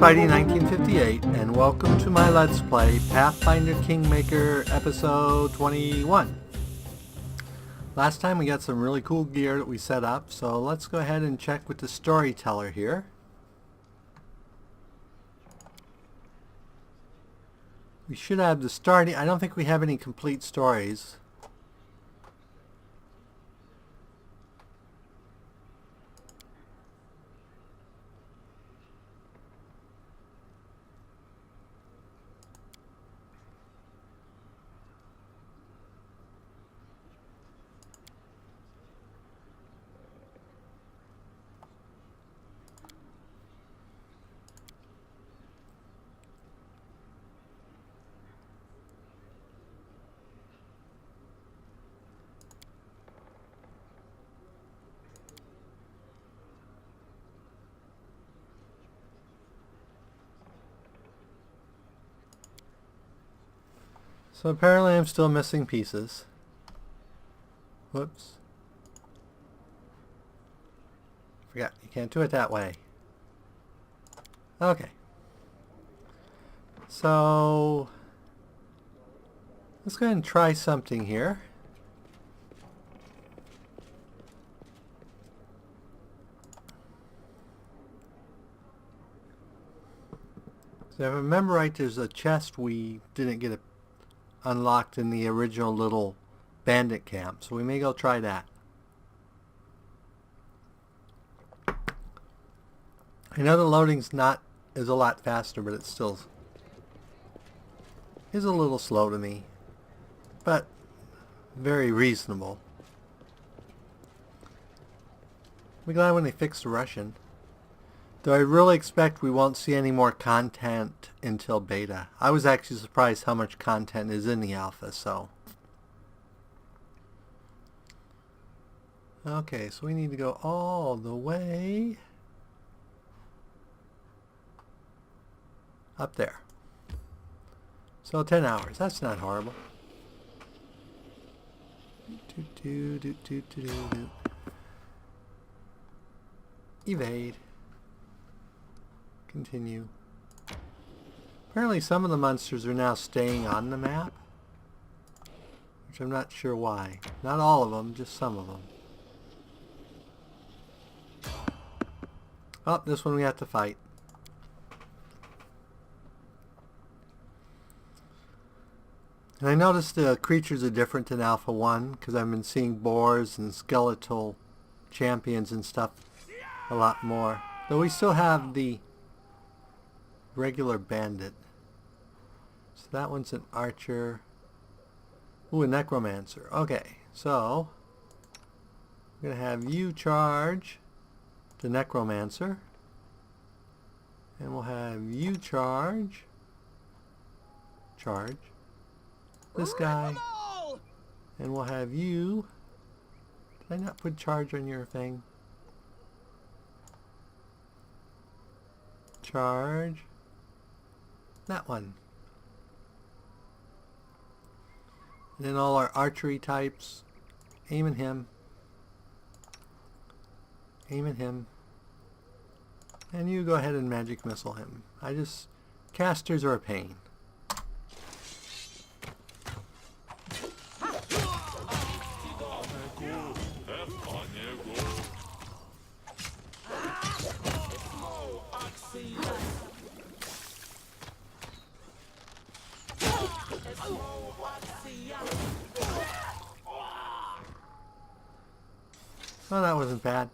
Spidey 1958, and welcome to my Let's Play Pathfinder Kingmaker episode 21. Last time we got some really cool gear that we set up, so let's go ahead and check with the storyteller here. We should have the starting. I don't think we have any complete stories. So apparently I'm still missing pieces. Whoops. Forgot, you can't do it that way. Okay. So let's go ahead and try something here. So if I remember right, there's a chest we didn't get unlocked in the original little bandit camp, so we may go try that. I know the loading's is a lot faster, but it still is a little slow to me, but very reasonable. I'm glad when they fixed the Russian. Though I really expect we won't see any more content until beta. I was actually surprised how much content is in the alpha, so. Okay, so we need to go all the way up there. So 10 hours, that's not horrible. Evade. Continue. Apparently some of the monsters are now staying on the map, which I'm not sure why. Not all of them, just some of them. Oh, this one we have to fight. And I noticed the creatures are different in Alpha 1 because I've been seeing boars and skeletal champions and stuff a lot more. Though we still have the regular bandit. So that one's an archer. Ooh, a necromancer. Okay, so I'm going to have you charge the necromancer. And we'll have you charge this guy. And we'll have you... Did I not put charge on your thing? Charge that one. And then all our archery types. Aim at him. Aim at him. And you go ahead and magic missile him. Casters are a pain. Oh, that wasn't bad.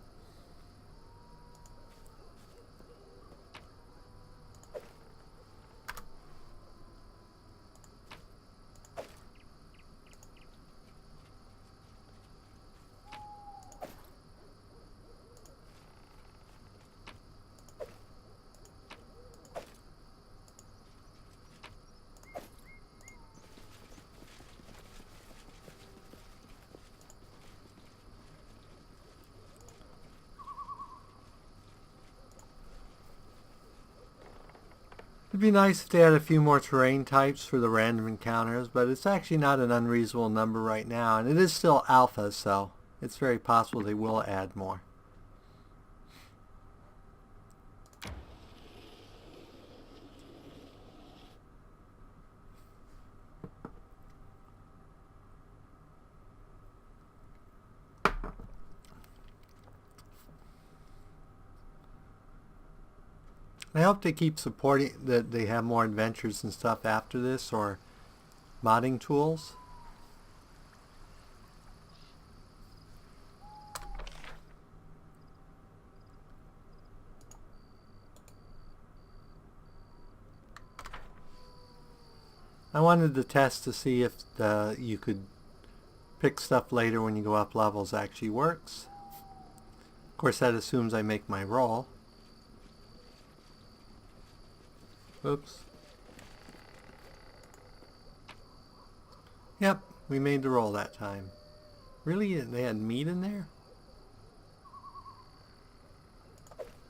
It'd be nice if they had a few more terrain types for the random encounters, but it's actually not an unreasonable number right now, and it is still alpha, so it's very possible they will add more. I hope they keep supporting, that they have more adventures and stuff after this, or modding tools. I wanted to test to see if you could pick stuff later when you go up levels actually works. Of course, that assumes I make my roll. Oops. Yep, we made the roll that time. Really? They had meat in there?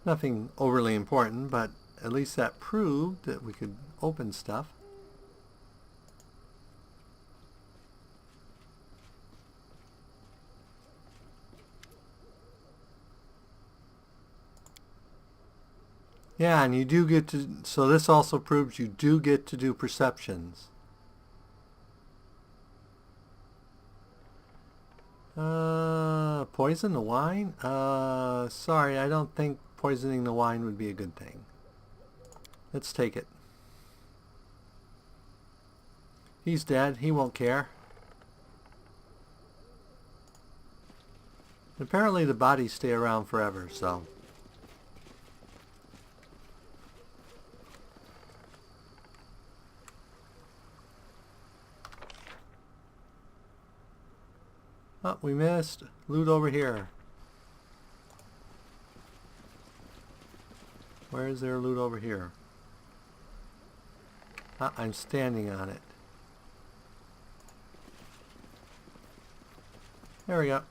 Nothing overly important, but at least that proved that we could open stuff. Yeah, and you do get to, so this also proves you do get to do perceptions. Poison the wine? Sorry, I don't think poisoning the wine would be a good thing. Let's take it. He's dead. He won't care. Apparently the bodies stay around forever, so... Oh, we missed. Loot over here. Where is there loot over here? Ah, I'm standing on it. There we go.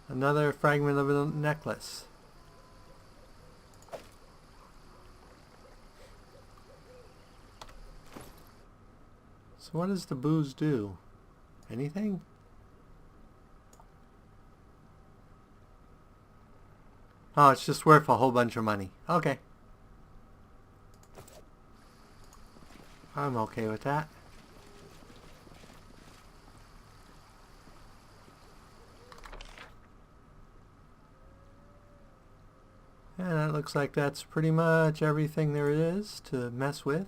Another fragment of a necklace. So what does the booze do? Anything? Oh, it's just worth a whole bunch of money. Okay. I'm okay with that. And that looks like that's pretty much everything there is to mess with.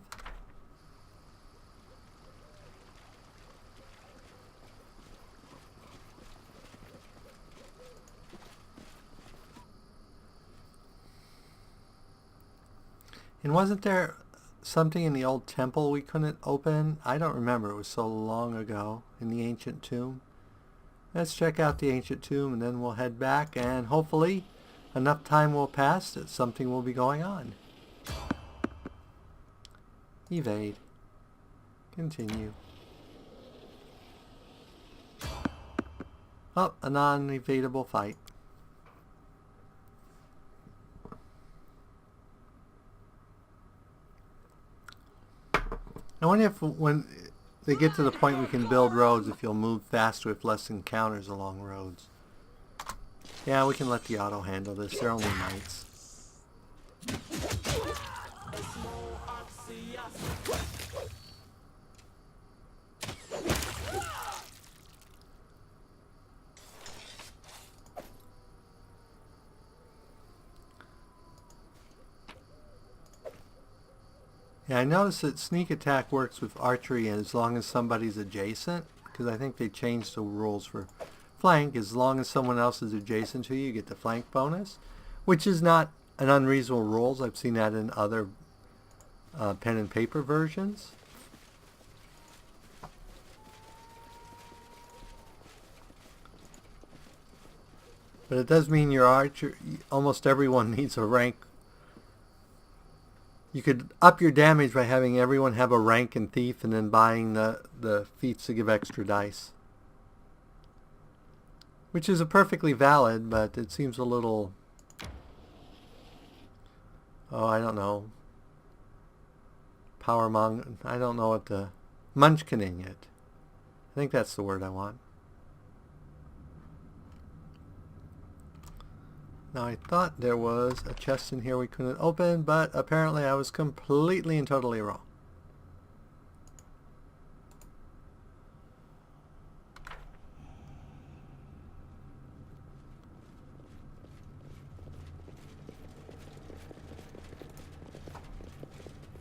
And wasn't there something in the old temple we couldn't open? I don't remember. It was so long ago in the ancient tomb. Let's check out the ancient tomb and then we'll head back, and hopefully enough time will pass that something will be going on. Evade. Continue. Oh, a non-evadable fight. I wonder if when they get to the point we can build roads, if you'll move faster with less encounters along roads. Yeah, we can let the auto handle this. They're only knights. Yeah, I noticed that sneak attack works with archery as long as somebody's adjacent, because I think they changed the rules for flank. As long as someone else is adjacent to you, you get the flank bonus, which is not an unreasonable rules. I've seen that in other pen and paper versions. But it does mean your archer, almost everyone needs a rank. You could up your damage by having everyone have a rank in thief and then buying the feats to give extra dice. Which is a perfectly valid, but it seems a little... Oh, I don't know. I don't know what the... Munchkining it. I think that's the word I want. Now I thought there was a chest in here we couldn't open, but apparently I was completely and totally wrong.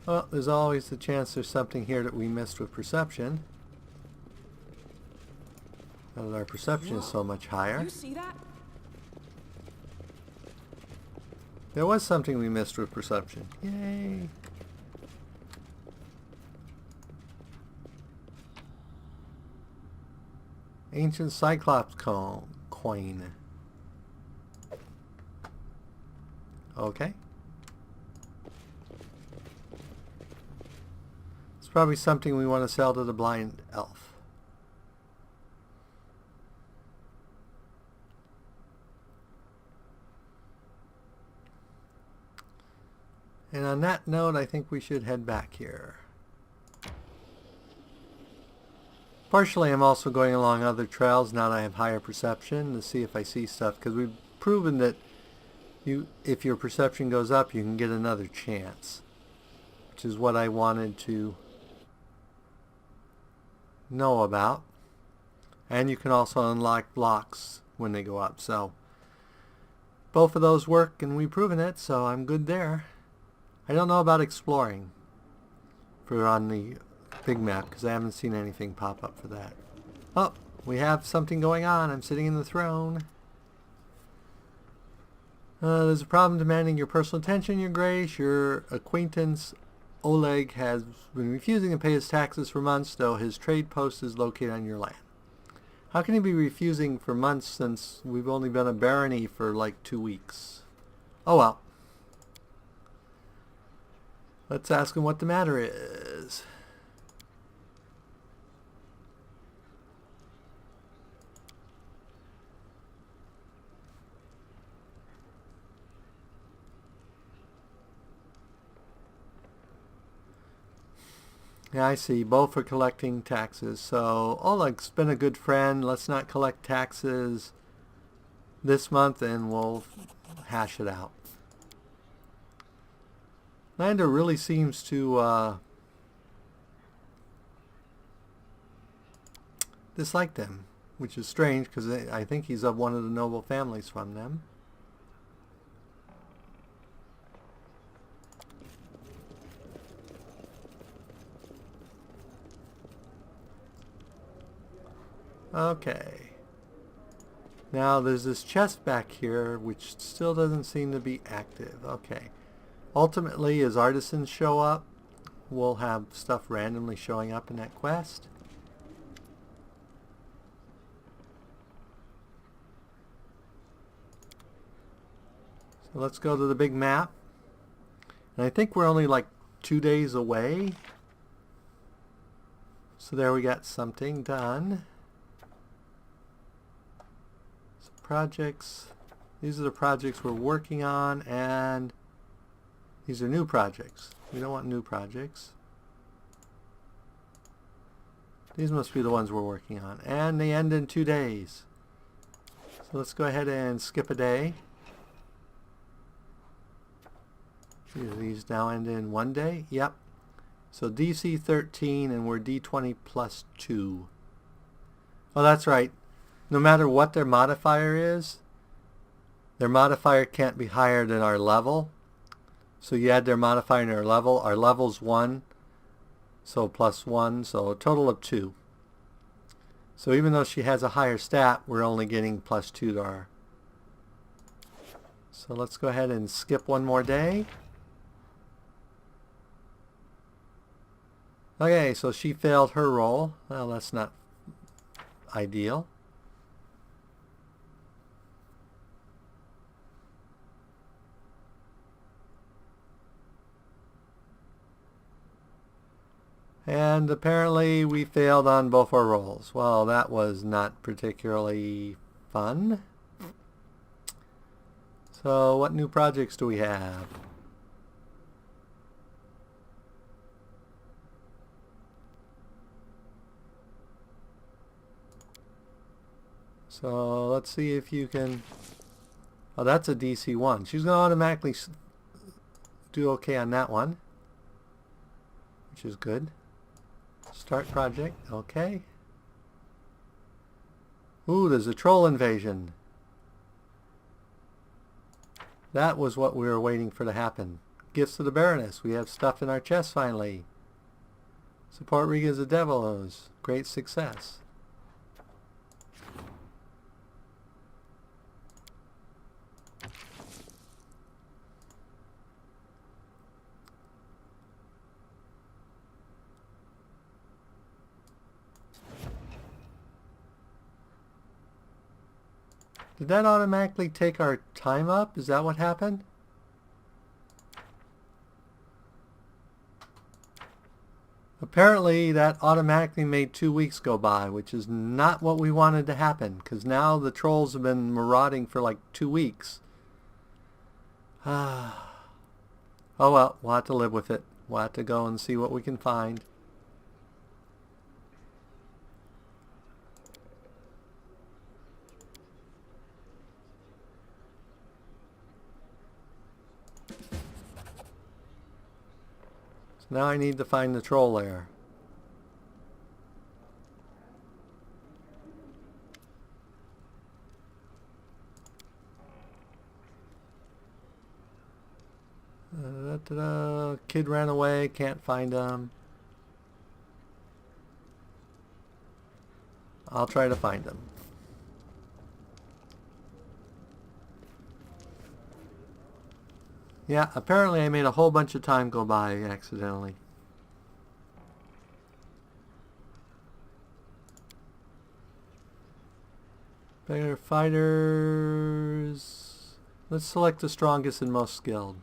Well, there's always the chance there's something here that we missed with perception. Now that our perception is so much higher. You see that? There was something we missed with perception. Yay! Ancient Cyclops coin. Okay. It's probably something we want to sell to the blind elf. And on that note, I think we should head back here. Partially, I'm also going along other trails now that I have higher perception to see if I see stuff, because we've proven that if your perception goes up, you can get another chance, which is what I wanted to know about. And you can also unlock blocks when they go up, so both of those work, and we've proven it, so I'm good there. I don't know about exploring for on the big map, because I haven't seen anything pop up for that. Oh, we have something going on. I'm sitting in the throne. There's a problem demanding your personal attention, Your Grace. Your acquaintance Oleg has been refusing to pay his taxes for months, though his trade post is located on your land. How can he be refusing for months since we've only been a barony for like 2 weeks? Oh well. Let's ask him what the matter is. Yeah, I see. Both are collecting taxes. So Oleg's been a good friend. Let's not collect taxes this month and we'll hash it out. Lander really seems to dislike them, which is strange because I think he's of one of the noble families from them. Okay. Now there's this chest back here which still doesn't seem to be active. Okay. Ultimately, as artisans show up, we'll have stuff randomly showing up in that quest. So let's go to the big map. And I think we're only like 2 days away. So there we got something done. So projects. These are the projects we're working on, and these are new projects. We don't want new projects. These must be the ones we're working on. And they end in 2 days. So let's go ahead and skip a day. These now end in 1 day. Yep. So DC 13 and we're D20 plus 2. Oh, that's right. No matter what their modifier is, their modifier can't be higher than our level. So you add their modifier in our level. Our level's 1, so plus 1, so a total of 2. So even though she has a higher stat, we're only getting plus 2 to our. So let's go ahead and skip 1 more day. Okay, so she failed her roll. Well, that's not ideal. And apparently we failed on both our rolls. Well, that was not particularly fun. So what new projects do we have? So let's see if you can. Oh, that's a DC 1. She's going to automatically do okay on that one, which is good. Start project. Okay. Ooh, there's a troll invasion. That was what we were waiting for to happen. Gifts of the Baroness. We have stuff in our chest finally. Support Riga's the Devilos. Great success. Did that automatically take our time up? Is that what happened? Apparently that automatically made 2 weeks go by, which is not what we wanted to happen, because now the trolls have been marauding for like 2 weeks. Oh well, we'll have to live with it. We'll have to go and see what we can find. Now I need to find the troll lair. Kid ran away, can't find him. I'll try to find him. Yeah, apparently I made a whole bunch of time go by accidentally. Better fighters. Let's select the strongest and most skilled.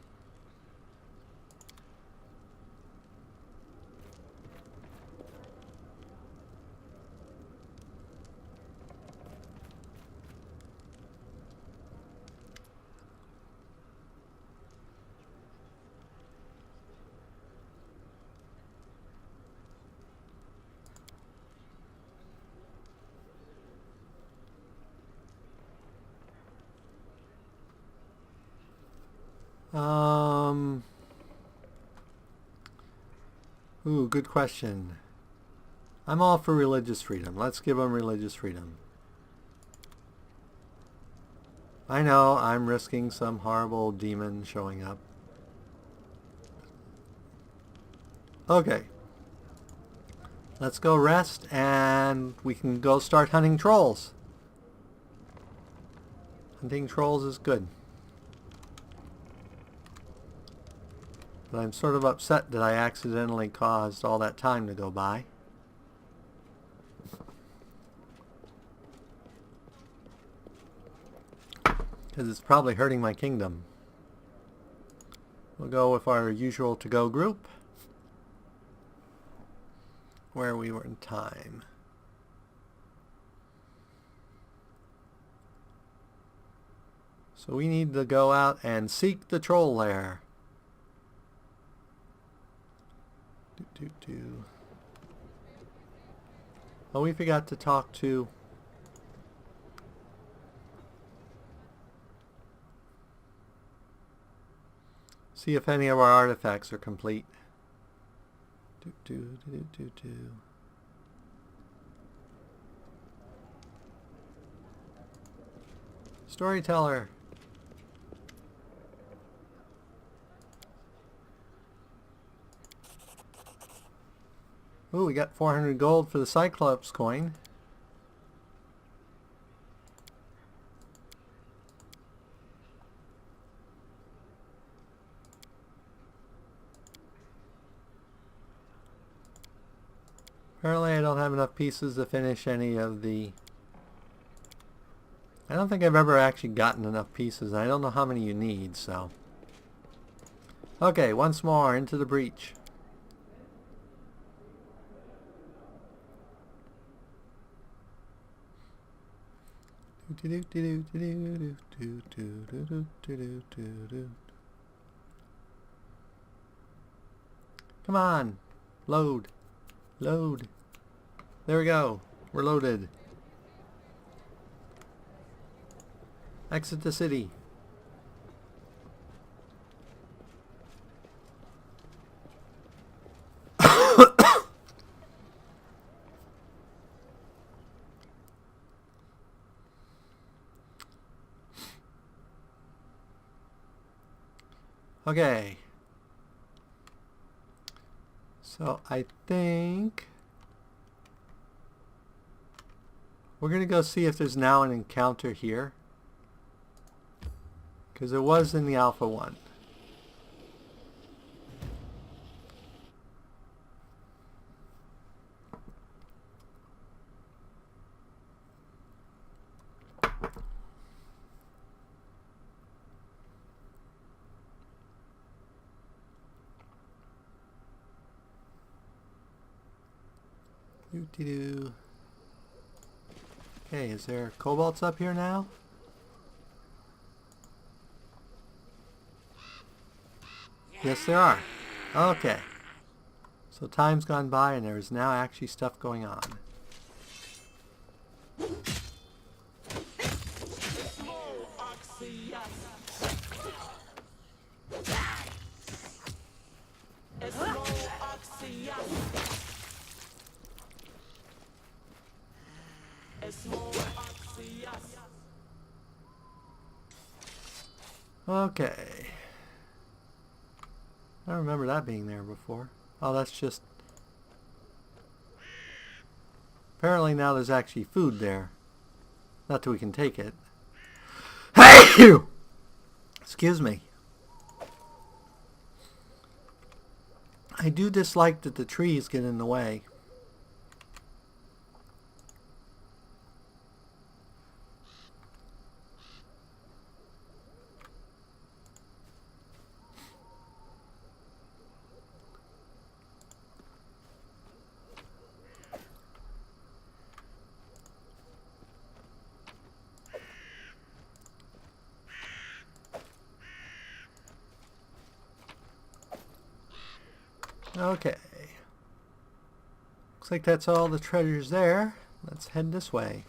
Ooh, good question. I'm all for religious freedom. Let's give them religious freedom. I know, I'm risking some horrible demon showing up. Okay. Let's go rest and we can go start hunting trolls. Hunting trolls is good. But I'm sort of upset that I accidentally caused all that time to go by. Because it's probably hurting my kingdom. We'll go with our usual to-go group. Where we were in time. So we need to go out and seek the troll lair. Oh, we forgot to talk to... See if any of our artifacts are complete. Storyteller. Ooh, we got 400 gold for the Cyclops coin. Apparently I don't have enough pieces to finish any of the... I don't think I've ever actually gotten enough pieces. I don't know how many you need, so... Okay, once more, into the breach. Come on, load, load. There we go. We're loaded. Exit the city. Okay, So I think we're going to go see if there's now an encounter here. Because there was in the Alpha 1. Doo-doo-doo. Okay, is there kobolds up here now? Yes, there are. Okay. So time's gone by and there is now actually stuff going on. Okay. I don't remember that being there before. Oh, that's just... Apparently now there's actually food there. Not that we can take it. Hey, you! Excuse me. I do dislike that the trees get in the way. Okay. Looks like that's all the treasures there. Let's head this way.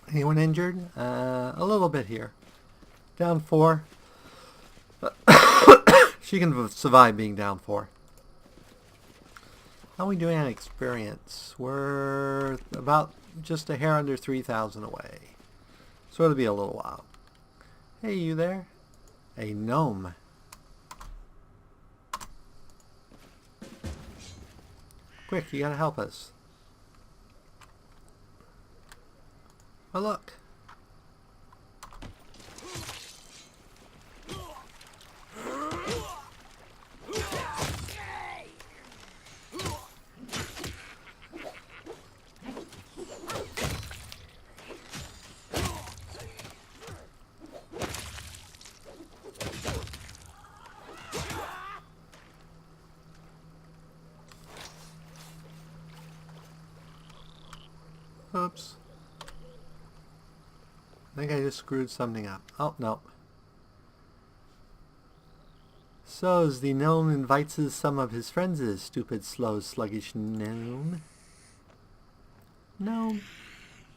Anyone injured? A little bit here. Down 4. She can survive being down 4. How are we doing on experience? We're about just a hair under 3,000 away. So it'll be a little while. Hey, you there? A gnome. Quick, you gotta help us. Oh, look. Oops. I think I just screwed something up. Oh, no. So, as the gnome invites some of his friends, stupid, slow, sluggish gnome. Gnome.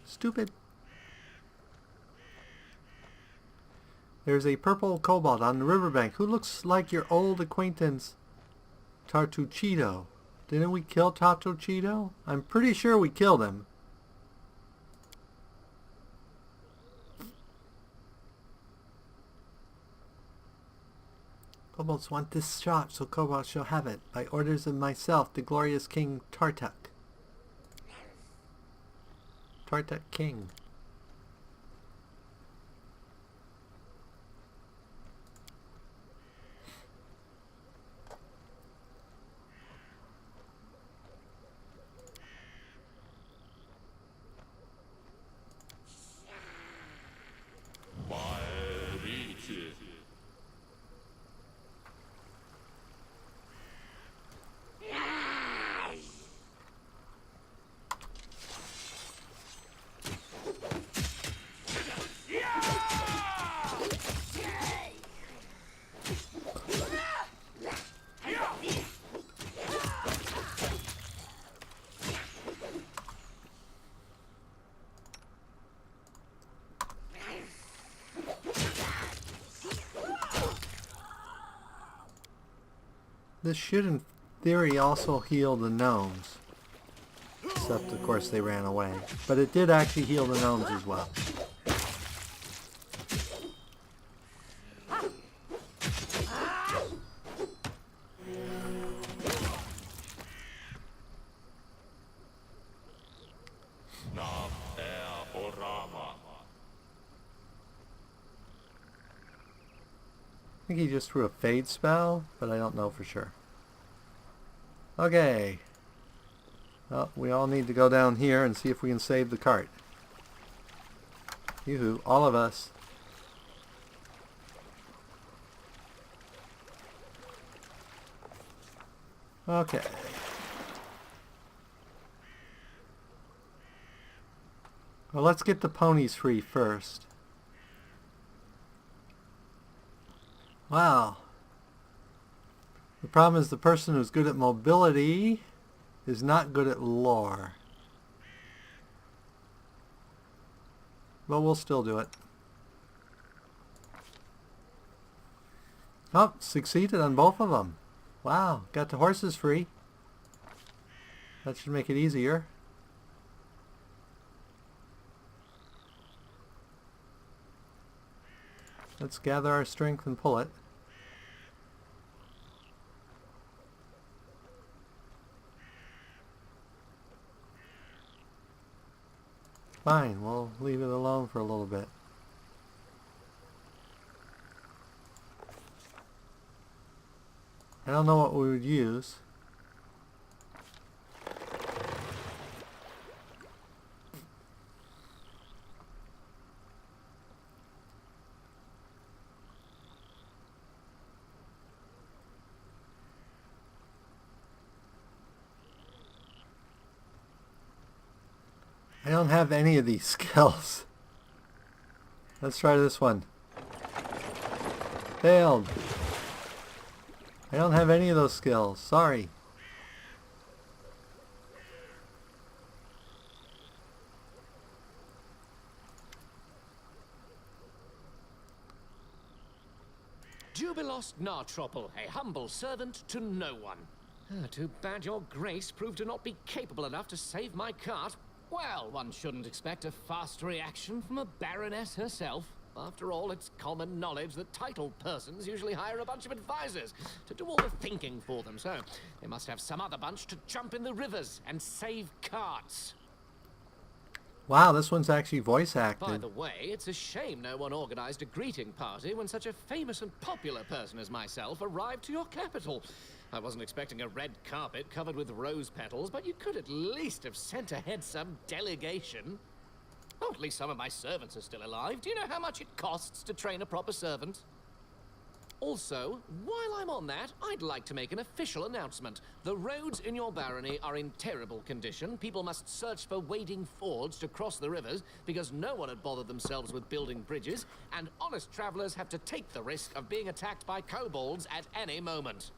Stupid. There's a purple kobold on the riverbank who looks like your old acquaintance, Tartuccido. Didn't we kill Tartuccido? I'm pretty sure we killed him. Kobolds want this shop, so kobolds shall have it, by orders of myself, the glorious King Tartuk. Tartuk King. This should, in theory, also heal the gnomes. Except, of course, they ran away. But it did actually heal the gnomes as well. think he just threw a fade spell, but I don't know for sure. Okay. Well, we all need to go down here and see if we can save the cart. Yoo-hoo, all of us. Okay. Well, let's get the ponies free first. Wow. The problem is the person who's good at mobility is not good at lore. But we'll still do it. Oh, succeeded on both of them. Wow, got the horses free. That should make it easier. Let's gather our strength and pull it. Fine, we'll leave it alone for a little bit. I don't know what we would use. I don't have any of these skills. Let's try this one. Failed. I don't have any of those skills. Sorry. Jubilost Nartropple, a humble servant to no one. Too bad your grace proved to not be capable enough to save my cart. Well, one shouldn't expect a fast reaction from a baroness herself. After all, it's common knowledge that titled persons usually hire a bunch of advisors to do all the thinking for them, so they must have some other bunch to jump in the rivers and save carts. Wow, this one's actually voice acted. By the way, it's a shame no one organized a greeting party when such a famous and popular person as myself arrived to your capital. I wasn't expecting a red carpet covered with rose petals, but you could at least have sent ahead some delegation. Oh, at least some of my servants are still alive. Do you know how much it costs to train a proper servant? Also, while I'm on that, I'd like to make an official announcement. The roads in your barony are in terrible condition. People must search for wading fords to cross the rivers because no one had bothered themselves with building bridges, and honest travelers have to take the risk of being attacked by kobolds at any moment.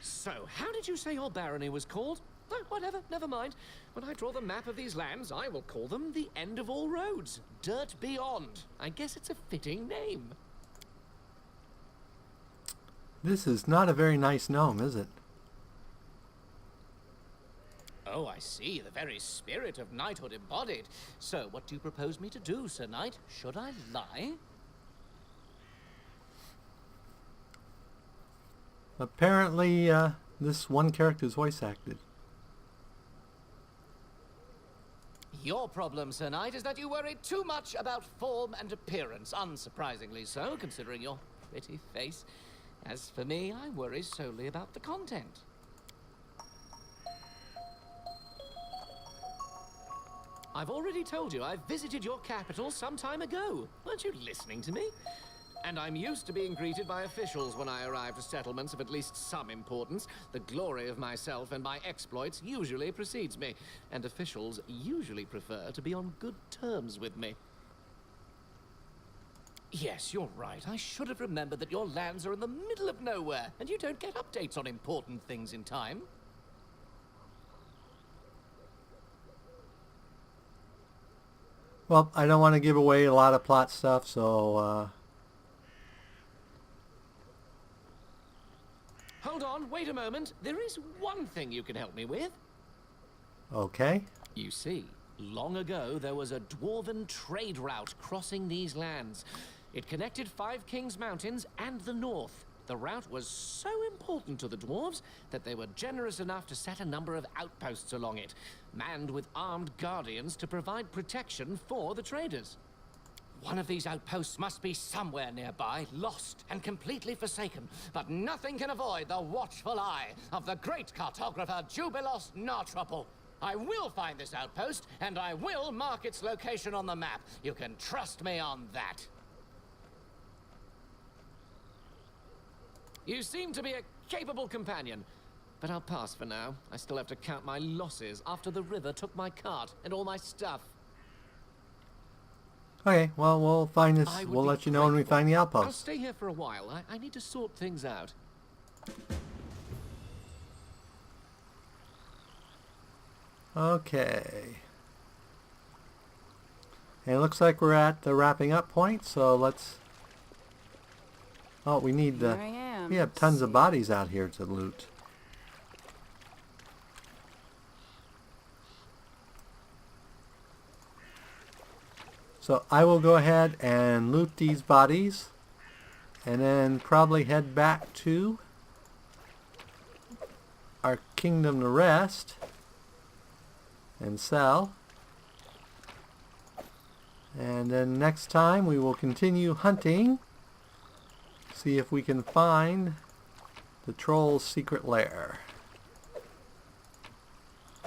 So, how did you say your barony was called? Oh, whatever, never mind. When I draw the map of these lands, I will call them the End of All Roads. Dirt Beyond. I guess it's a fitting name. This is not a very nice gnome, is it? Oh, I see. The very spirit of knighthood embodied. So, what do you propose me to do, Sir Knight? Should I lie? Apparently, this one character is voice acted. Your problem, Sir Knight, is that you worry too much about form and appearance. Unsurprisingly so, considering your pretty face. As for me, I worry solely about the content. I've already told you I visited your capital some time ago. Weren't you listening to me? And I'm used to being greeted by officials when I arrive to settlements of at least some importance. The glory of myself and my exploits usually precedes me, and officials usually prefer to be on good terms with me. Yes, you're right. I should have remembered that your lands are in the middle of nowhere, and you don't get updates on important things in time. Well, I don't want to give away a lot of plot stuff, so Hold on, wait a moment. There is one thing you can help me with. okay. You see, long ago there was a dwarven trade route crossing these lands. It connected Five Kings Mountains and the north. The route was so important to the dwarves that they were generous enough to set a number of outposts along it, manned with armed guardians to provide protection for the traders. One of these outposts must be somewhere nearby, lost and completely forsaken. But nothing can avoid the watchful eye of the great cartographer Jubilos Nartropple. I will find this outpost, and I will mark its location on the map. You can trust me on that. You seem to be a capable companion, but I'll pass for now. I still have to count my losses after the river took my cart and all my stuff. Okay, well, we'll find this. I would We'll be let you know when we grateful. find the I'll outpost. stay here for a while. I need to sort things out. Okay. And it looks like we're at the wrapping up point, so let's... Oh, we need Here the... I am. We have tons of bodies out here to loot. So I will go ahead and loot these bodies and then probably head back to our kingdom to rest and sell. And then next time we will continue hunting, see if we can find the troll's secret lair.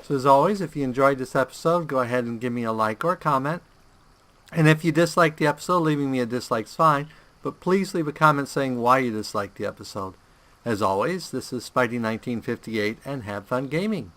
So as always, if you enjoyed this episode, go ahead and give me a like or a comment. And if you dislike the episode, leaving me a dislike's fine, but please leave a comment saying why you disliked the episode. As always, this is Spidey1958, and have fun gaming.